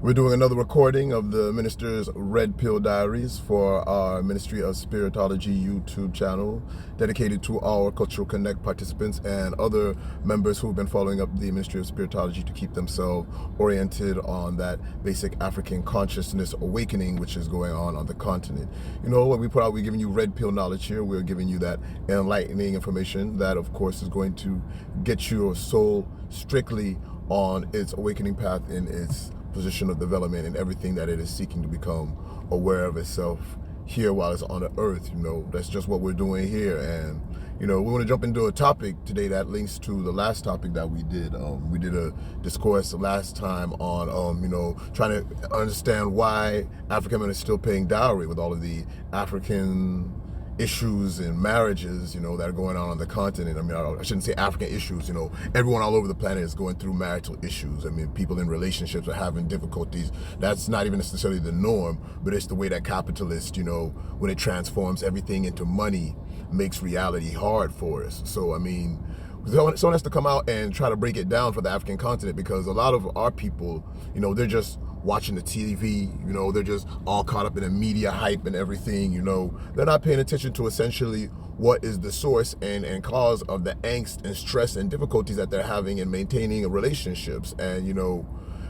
We're doing another recording of the Minister's Red Pill Diaries for our Ministry of Spiritology YouTube channel, dedicated to our Cultural Connect participants and other members who've been following up the Ministry of Spiritology to keep themselves oriented on that basic African consciousness awakening which is going on the continent. You know, when we put out, we're giving you red pill knowledge here. We're giving you that enlightening information that, of course, is going to get your soul strictly on its awakening path in its position of development and everything that it is seeking to become aware of itself here while it's on the earth. You know, that's just what we're doing here. And you know, we want to jump into a topic today that links to the last topic that we did. We did a discourse last time on, you know, trying to understand why African men are still paying dowry with all of the African issues and marriages, you know, that are going on the continent. I mean, I shouldn't say African issues, you know, everyone all over the planet is going through marital issues. I mean, people in relationships are having difficulties. That's not even necessarily the norm, but it's the way that capitalists, you know, when it transforms everything into money, makes reality hard for us. So, I mean, someone has to come out and try to break it down for the African continent, because a lot of our people, you know, they're just watching the TV, you know, they're just all caught up in the media hype and everything, you know. They're not paying attention to essentially what is the source and cause of the angst and stress and difficulties that they're having in maintaining relationships. And, you know,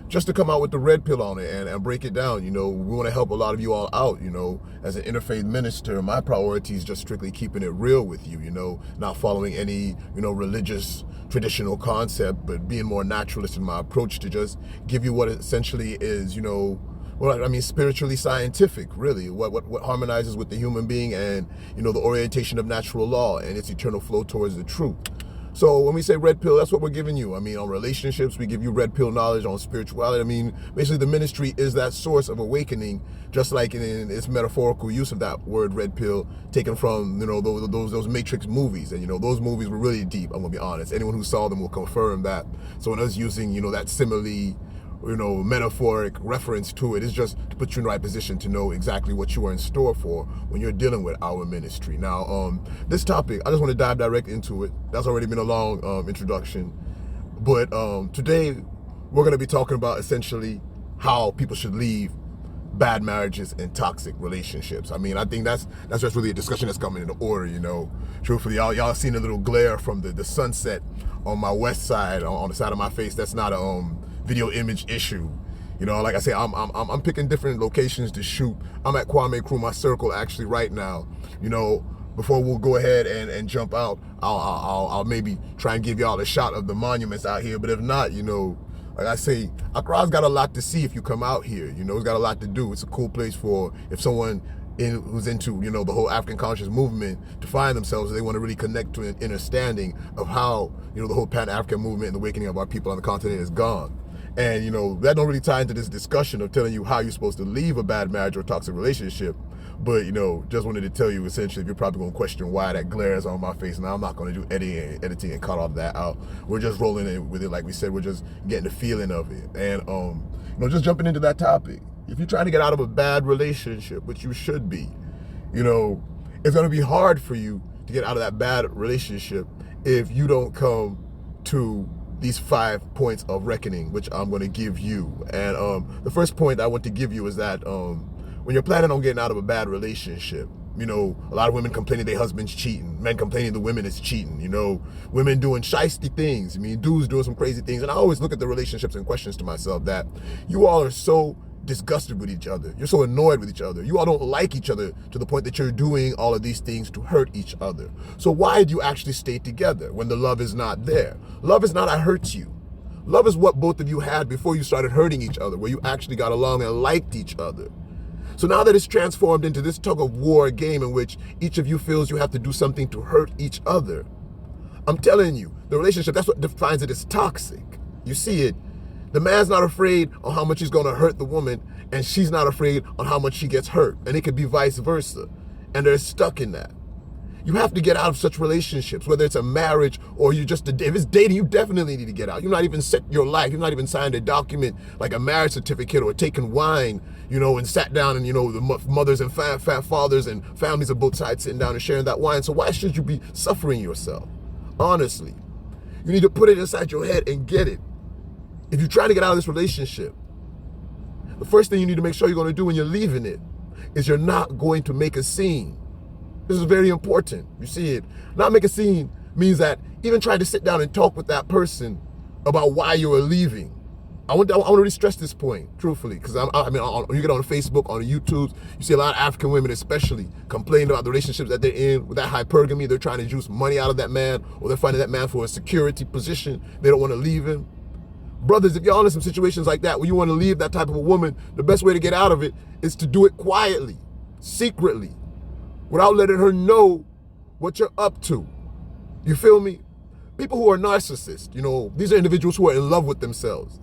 just to come out with the red pill on it and break it down. You know, we want to help a lot of you all out. You know, as an interfaith minister, my priority is just strictly keeping it real with you, you know, not following any, you know, religious traditional concept, but being more naturalist in my approach to just give you what essentially is, you know, well, I mean, spiritually scientific, really, what harmonizes with the human being and, you know, the orientation of natural law and its eternal flow towards the truth. So when we say red pill, that's what we're giving you. I mean, on relationships, we give you red pill knowledge. On spirituality, I mean, basically the ministry is that source of awakening, just like in its metaphorical use of that word red pill, taken from, you know, those Matrix movies. And, you know, those movies were really deep, I'm gonna be honest. Anyone who saw them will confirm that. So when us using, you know, that simile, you know, metaphoric reference to it, is just to put you in the right position to know exactly what you are in store for when you're dealing with our ministry. Now, this topic, I just want to dive direct into it. That's already been a long introduction, but today we're going to be talking about essentially how people should leave bad marriages and toxic relationships. I mean, I think that's just really a discussion that's coming into order, you know. Truthfully, y'all seen a little glare from the sunset on my west side, on the side of my face. That's not a video image issue. You know, like I say, I'm picking different locations to shoot. I'm at Kwame Nkrumah Circle actually right now. You know, before we'll go ahead and jump out, I'll maybe try and give y'all a shot of the monuments out here. But if not, you know, like I say, Accra's got a lot to see if you come out here. You know, it's got a lot to do. It's a cool place for if someone who's into, you know, the whole African conscious movement to find themselves. They want to really connect to an understanding of how, you know, the whole Pan-African movement and the awakening of our people on the continent is gone. And, you know, that don't really tie into this discussion of telling you how you're supposed to leave a bad marriage or toxic relationship. But, you know, just wanted to tell you, essentially, if you're probably going to question why that glare is on my face. Now, I'm not going to do editing and cut all that out. We're just rolling in with it. Like we said, we're just getting the feeling of it. And, you know, just jumping into that topic. If you're trying to get out of a bad relationship, which you should be, you know, it's going to be hard for you to get out of that bad relationship if you don't come to these 5 points of reckoning, which I'm going to give you. And the first point I want to give you is that when you're planning on getting out of a bad relationship, you know, a lot of women complaining their husband's cheating, men complaining the women is cheating, you know, women doing shiesty things, I mean, dudes doing some crazy things. And I always look at the relationships and questions to myself that you all are so disgusted with each other. You're so annoyed with each other. You all don't like each other to the point that you're doing all of these things to hurt each other. So why do you actually stay together when the love is not there? Love is not I hurt you. Love is what both of you had before you started hurting each other, where you actually got along and liked each other. So now that it's transformed into this tug of war game in which each of you feels you have to do something to hurt each other, I'm telling you, the relationship, that's what defines it as toxic. You see it. The man's not afraid on how much he's going to hurt the woman, and she's not afraid on how much she gets hurt. And it could be vice versa. And they're stuck in that. You have to get out of such relationships, whether it's a marriage or you just, if it's dating, you definitely need to get out. You've not even set your life. You've not even signed a document like a marriage certificate or taken wine, you know, and sat down and, you know, the mothers and fathers and families of both sides sitting down and sharing that wine. So why should you be suffering yourself? Honestly, you need to put it inside your head and get it. If you're trying to get out of this relationship, the first thing you need to make sure you're going to do when you're leaving it is you're not going to make a scene. This is very important. You see it. Not make a scene means that even trying to sit down and talk with that person about why you were leaving. I want to really stress this point, truthfully, because you get on Facebook, on YouTube, you see a lot of African women especially complain about the relationships that they're in with that hypergamy. They're trying to juice money out of that man, or they're finding that man for a security position. They don't want to leave him. Brothers, if y'all in some situations like that where you want to leave that type of a woman, the best way to get out of it is to do it quietly, secretly, without letting her know what you're up to. You feel me? People who are narcissists, these are individuals who are in love with themselves.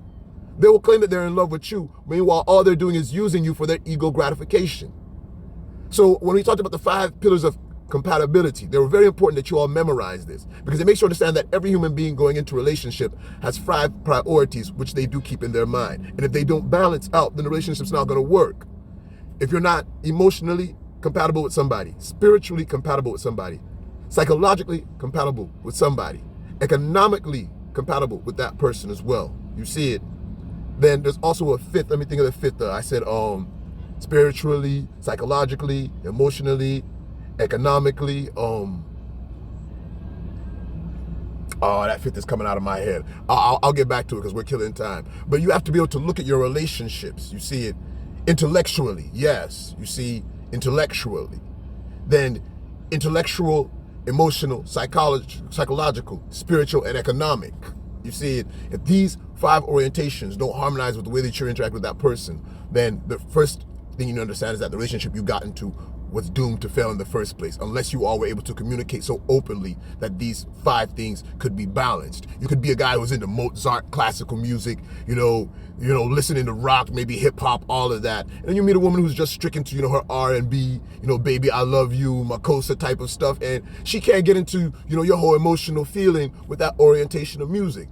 They will claim that they're in love with you. Meanwhile, all they're doing is using you for their ego gratification. So when we talked about the 5 pillars of compatibility, they were very important that you all memorize this, because it makes you understand that every human being going into a relationship has 5 priorities, which they do keep in their mind. And if they don't balance out, then the relationship's not going to work. If you're not emotionally compatible with somebody, spiritually compatible with somebody, psychologically compatible with somebody, economically compatible with that person as well, you see it, then there's also a 5th. Let me think of the 5th. I said spiritually, psychologically, emotionally, economically. Oh, that 5th is coming out of my head. I'll get back to it because we're killing time. But you have to be able to look at your relationships. You see it intellectually. Yes, you see intellectually. Then intellectual, emotional, psychological, spiritual, and economic. You see it. If these 5 orientations don't harmonize with the way that you interact with that person, then the first thing you need to understand is that the relationship you got into was doomed to fail in the first place, unless you all were able to communicate so openly that these 5 things could be balanced. You could be a guy who's into Mozart, classical music, listening to rock, maybe hip hop, all of that. And then you meet a woman who's just stricken to, her R&B, baby, I love you, Makossa type of stuff. And she can't get into, your whole emotional feeling with that orientation of music.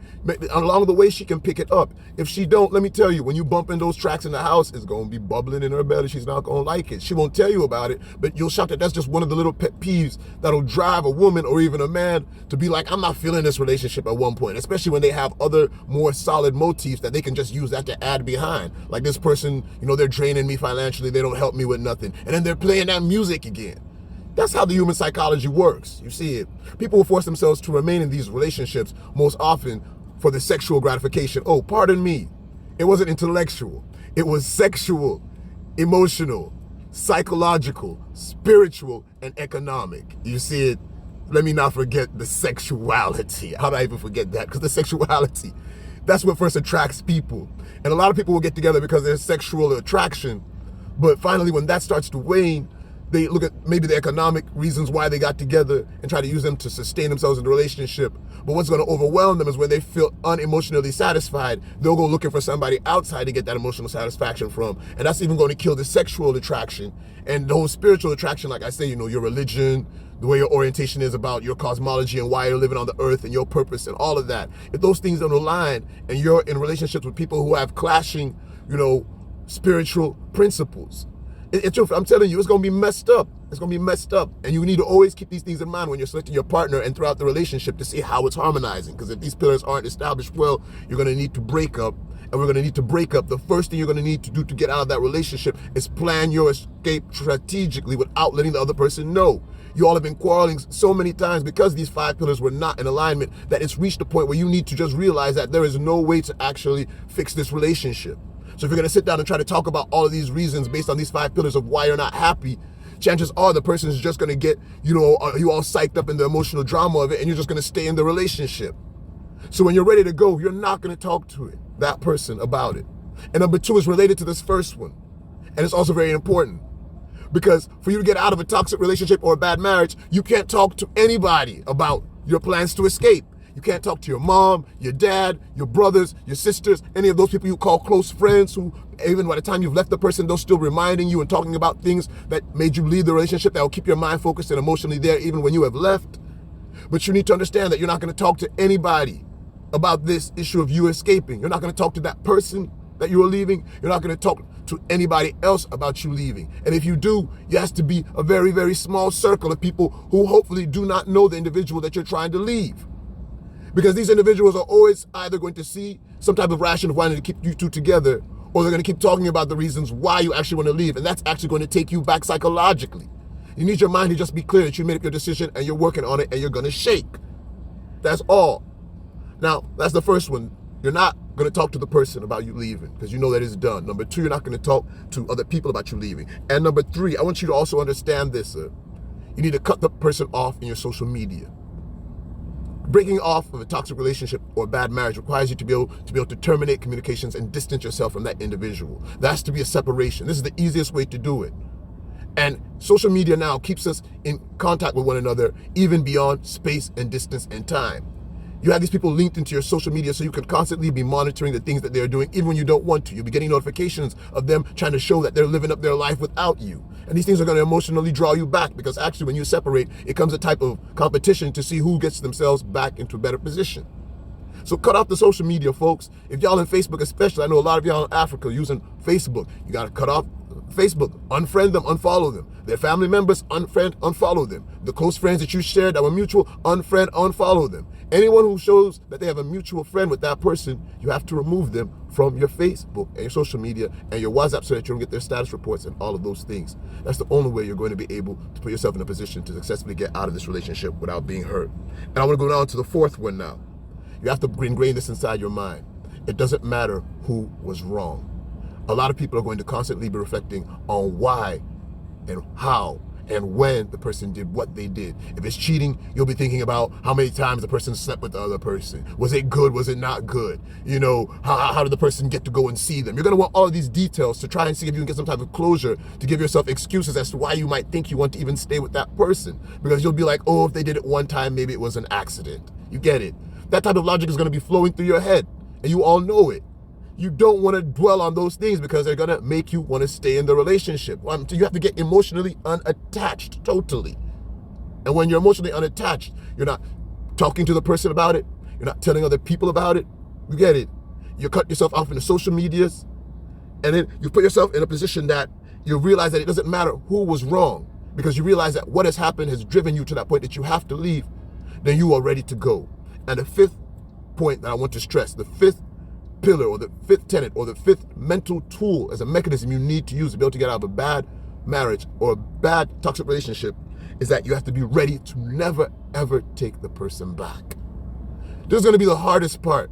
Along the way, she can pick it up. If she don't, let me tell you, when you bump in those tracks in the house, it's going to be bubbling in her belly. She's not going to like it. She won't tell you about it, but you'll shout that that's just one of the little pet peeves that'll drive a woman or even a man to be like, I'm not feeling this relationship at one point, especially when they have other more solid motifs that they can just use that to add behind. Like this person, they're draining me financially. They don't help me with nothing. And then they're playing that music again. That's how the human psychology works. You see it. People will force themselves to remain in these relationships most often for the sexual gratification. Oh, pardon me. It wasn't intellectual. It was sexual, emotional, psychological, spiritual, and economic. You see it? Let me not forget the sexuality. How did I even forget that? Because the sexuality, that's what first attracts people. And a lot of people will get together because there's sexual attraction. But finally, when that starts to wane, they look at maybe the economic reasons why they got together and try to use them to sustain themselves in the relationship. But what's going to overwhelm them is when they feel unemotionally satisfied, they'll go looking for somebody outside to get that emotional satisfaction from. And that's even going to kill the sexual attraction. And the whole spiritual attraction, like I say, your religion, the way your orientation is about your cosmology and why you're living on the earth and your purpose and all of that. If those things don't align and you're in relationships with people who have clashing, spiritual principles, I'm telling you, it's going to be messed up. It's going to be messed up. And you need to always keep these things in mind when you're selecting your partner and throughout the relationship to see how it's harmonizing. Because if these pillars aren't established well, you're going to need to break up. And we're going to need to break up. The first thing you're going to need to do to get out of that relationship is plan your escape strategically without letting the other person know. You all have been quarreling so many times because these 5 pillars were not in alignment that it's reached a point where you need to just realize that there is no way to actually fix this relationship. So if you're going to sit down and try to talk about all of these reasons based on these 5 pillars of why you're not happy, chances are the person is just going to get, you all psyched up in the emotional drama of it, and you're just going to stay in the relationship. So when you're ready to go, you're not going to talk to that person about it. And number 2 is related to this first one. And it's also very important. Because for you to get out of a toxic relationship or a bad marriage, you can't talk to anybody about your plans to escape. You can't talk to your mom, your dad, your brothers, your sisters, any of those people you call close friends who, even by the time you've left the person, they're still reminding you and talking about things that made you leave the relationship that will keep your mind focused and emotionally there even when you have left. But you need to understand that you're not going to talk to anybody about this issue of you escaping. You're not going to talk to that person that you are leaving. You're not going to talk to anybody else about you leaving. And if you do, it has to be a very, very small circle of people who hopefully do not know the individual that you're trying to leave. Because these individuals are always either going to see some type of ration of wanting to keep you two together, Or they're going to keep talking about the reasons why you actually want to leave, and that's actually going to take you back psychologically. You need your mind to just be clear that you made up your decision and you're working on it and you're going to shake. That's all. Now, that's the first one. You're not going to talk to the person about you leaving because you know that it's done. Number two, you're not going to talk to other people about you leaving. And number three, I want you to also understand this. You need to cut the person off in your social media. Breaking off of a toxic relationship or a bad marriage requires you to be able to terminate communications and distance yourself from that individual. There has to be a separation. This is the easiest way to do it. And social media now keeps us in contact with one another, even beyond space and distance and time. You have these people linked into your social media so you can constantly be monitoring the things that they're doing, even when you don't want to. You'll be getting notifications of them trying to show that they're living up their life without you. And these things are going to emotionally draw you back, because actually when you separate, it comes a type of competition to see who gets themselves back into a better position. So cut off the social media, folks. If y'all in Facebook especially, I know a lot of y'all in Africa using Facebook. You got to cut off Facebook, unfriend them, unfollow them. Their family members, unfriend, unfollow them. The close friends that you shared that were mutual, unfriend, unfollow them. Anyone who shows that they have a mutual friend with that person, you have to remove them from your Facebook and your social media and your WhatsApp so that you don't get their status reports and all of those things. That's the only way you're going to be able to put yourself in a position to successfully get out of this relationship without being hurt. And I want to go down to the fourth one now. You have to ingrain this inside your mind. It doesn't matter who was wrong. A lot of people are going to constantly be reflecting on why and how and when the person did what they did. If it's cheating, you'll be thinking about how many times the person slept with the other person. Was it good? Was it not good? You know, how did the person get to go and see them? You're going to want all of these details to try and see if you can get some type of closure, to give yourself excuses as to why you might think you want to even stay with that person. Because you'll be like, oh, if they did it one time, maybe it was an accident. You get it? That type of logic is going to be flowing through your head, and you all know it. You don't want to dwell on those things because they're going to make you want to stay in the relationship. So you have to get emotionally unattached totally. And when you're emotionally unattached, you're not talking to the person about it. You're not telling other people about it. You get it? You cut yourself off in the social medias. And then you put yourself in a position that you realize that it doesn't matter who was wrong, because you realize that what has happened has driven you to that point that you have to leave. Then you are ready to go. And the fifth point that I want to stress, the fifth pillar or the fifth tenet or the fifth mental tool as a mechanism you need to use to be able to get out of a bad marriage or a bad toxic relationship, is that you have to be ready to never ever take the person back. This is going to be the hardest part.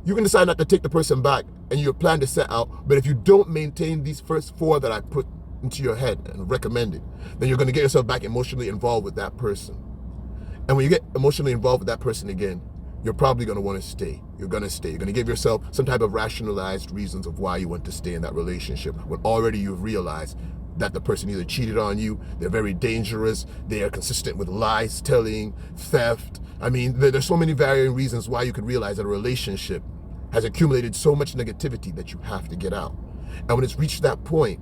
You can decide not to take the person back and you plan to set out, but if you don't maintain these first four that I put into your head and recommended, then you're going to get yourself back emotionally involved with that person. And when you get emotionally involved with that person again, you're probably going to want to stay. You're going to stay. You're going to give yourself some type of rationalized reasons of why you want to stay in that relationship, when already you've realized that the person either cheated on you, they're very dangerous, they are consistent with lies telling, theft. I mean, there's so many varying reasons why you could realize that a relationship has accumulated so much negativity that you have to get out. And when it's reached that point,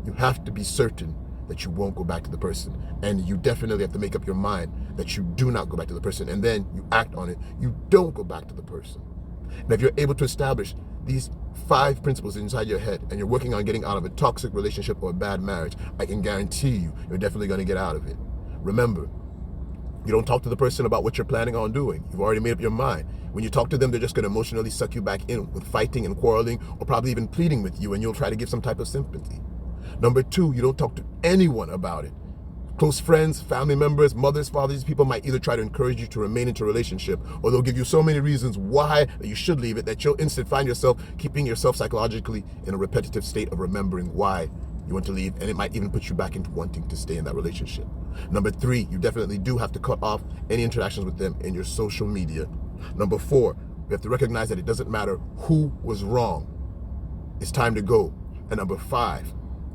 you have to be certain that you won't go back to the person. And you definitely have to make up your mind that you do not go back to the person, and then you act on it. You don't go back to the person. And if you're able to establish these 5 principles inside your head and you're working on getting out of a toxic relationship or a bad marriage, I can guarantee you're definitely going to get out of it. Remember, you don't talk to the person about what you're planning on doing. You've already made up your mind. When you talk to them, they're just going to emotionally suck you back in with fighting and quarreling, or probably even pleading with you, and you'll try to give some type of sympathy. Number 2, you don't talk to anyone about it. Close friends, family members, mothers, fathers, people might either try to encourage you to remain into a relationship, or they'll give you so many reasons why that you should leave it that you'll instantly find yourself keeping yourself psychologically in a repetitive state of remembering why you want to leave, and it might even put you back into wanting to stay in that relationship. Number 3, you definitely do have to cut off any interactions with them in your social media. Number 4, you have to recognize that it doesn't matter who was wrong. It's time to go. And number 5,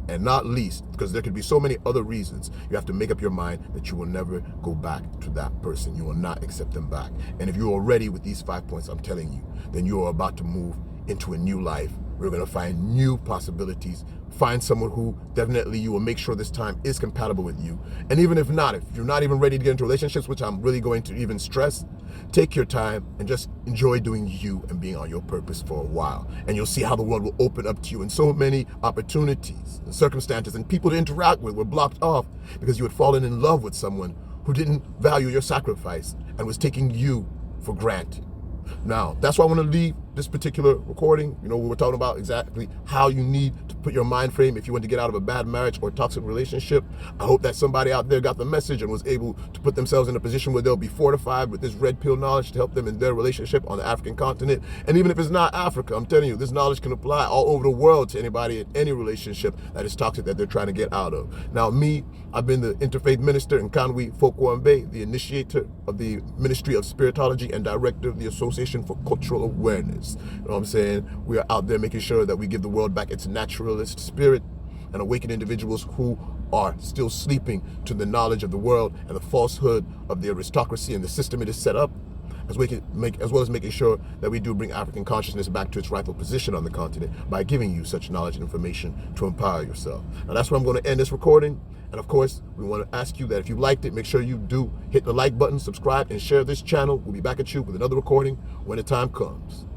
and not least, because there could be so many other reasons, you have to make up your mind that you will never go back to that person. You will not accept them back. And if you're ready with these 5 points I'm telling you, then you are about to move into a new life. We're going to find new possibilities. Find someone who definitely you will make sure this time is compatible with you. And even if not, if you're not even ready to get into relationships, which I'm really going to even stress, take your time and just enjoy doing you and being on your purpose for a while. And you'll see how the world will open up to you, and so many opportunities and circumstances and people to interact with were blocked off because you had fallen in love with someone who didn't value your sacrifice and was taking you for granted. Now, that's why I want to leave this particular recording, we were talking about exactly how you need to put your mind frame if you want to get out of a bad marriage or toxic relationship. I hope that somebody out there got the message and was able to put themselves in a position where they'll be fortified with this red pill knowledge to help them in their relationship on the African continent. And even if it's not Africa, I'm telling you, this knowledge can apply all over the world to anybody in any relationship that is toxic that they're trying to get out of. Now, I've been the interfaith minister in Kanwi Fokwa-Mbe, the initiator of the Ministry of Spiritology and director of the Association for Cultural Awareness. You know what I'm saying? We are out there making sure that we give the world back its naturalist spirit and awaken individuals who are still sleeping to the knowledge of the world and the falsehood of the aristocracy and the system it is set up, as well as making sure that we do bring African consciousness back to its rightful position on the continent by giving you such knowledge and information to empower yourself. Now, that's where I'm going to end this recording. And of course, we want to ask you that if you liked it, make sure you do hit the like button, subscribe, and share this channel. We'll be back at you with another recording when the time comes.